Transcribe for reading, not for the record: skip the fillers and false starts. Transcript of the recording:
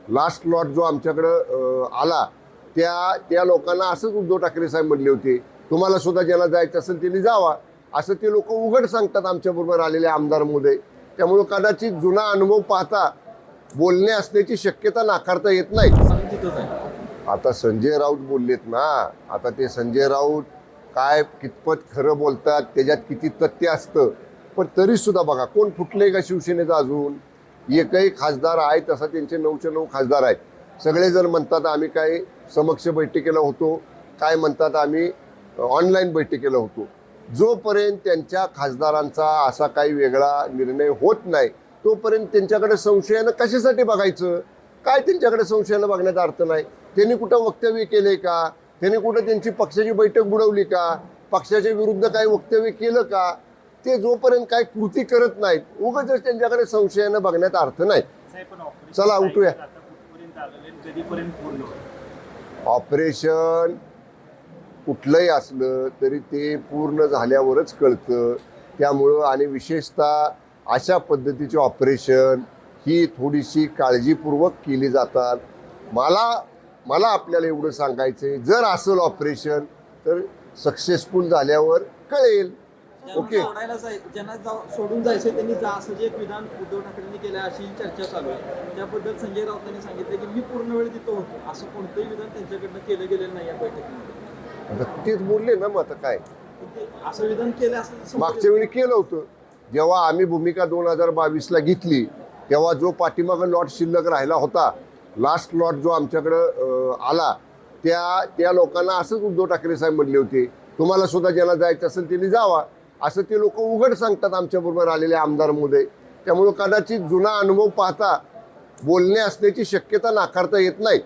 Last lot जो आमच्याकडं आला त्या लोकांना असंच उद्धव ठाकरे साहेब म्हणले होते, तुम्हाला सुद्धा ज्याला जायचं असेल त्यांनी जावा, असं ते लोक उघड सांगतात आमच्याबरोबर आलेले आमदार महोदय. त्यामुळं कदाचित जुना अनुभव पाहता बोलणे असण्याची शक्यता नाकारता येत नाही. आता संजय राऊत बोललेत ना, आता ते संजय राऊत काय कितपत खरं बोलतात, त्याच्यात किती तथ्य असतं, पण तरी सुद्धा बघा कोण फुटले का शिवसेनेचा अजून एकही खासदार आहे तसा त्यांचे 9चे 9 खासदार आहेत. सगळेजण म्हणतात आम्ही काय समक्ष बैठकीला होतो, काय म्हणतात आम्ही ऑनलाईन बैठकीला होतो. जोपर्यंत त्यांच्या खासदारांचा असा काही वेगळा निर्णय होत नाही तोपर्यंत त्यांच्याकडे संशयानं कशासाठी बघायचं? काय त्यांच्याकडे संशयानं बघण्याचा अर्थ नाही. त्यांनी कुठं वक्तव्य केले का? त्यांनी कुठं त्यांची पक्षाची बैठक बुडवली का? पक्षाच्या विरुद्ध काही वक्तव्य केलं का? ते जोपर्यंत काही कृती करत नाहीत उगाच त्यांच्याकडे संशयानं बघण्यात अर्थ नाही. चला उठूया. ऑपरेशन कुठलंही असलं तरी ते पूर्ण झाल्यावरच कळतं. त्यामुळं आणि विशेषतः अशा पद्धतीचे ऑपरेशन ही थोडीशी काळजीपूर्वक केली जातात. मला आपल्याला एवढं सांगायचं आहे, जर असेल ऑपरेशन तर सक्सेसफुल झाल्यावर कळेल. ओके. ज्यांना सोडून जायचं त्यांनी जा असं जे एक विधान उद्धव ठाकरेंनी केलं अशी चर्चा चालू आहे. त्याबद्दल संजय राऊतांनी सांगितलं की मी पूर्ण वेळ तिथं होतो, असं कोणतंही विधान त्यांच्याकडनं केलं गेलेलं नाही या बैठकीमध्ये. आता तेच बोलले ना, मग आता काय असं विधान केलं असं मागच्या वेळी केलं होतं. जेव्हा आम्ही भूमिका 2022ला घेतली तेव्हा जो पाठीमागं लॉट शिल्लक राहिला होता, लास्ट लॉट जो आमच्याकडं आला त्या लोकांना असंच उद्धव ठाकरे साहेब म्हणले होते, तुम्हाला सुद्धा ज्याला जायचं असेल त्यांनी जावा, असं ते लोक उघड सांगतात आमच्याबरोबर आलेले आमदार महोदय. त्यामुळं कदाचित जुना अनुभव पाहता बोलणे असण्याची शक्यता नाकारता येत नाही.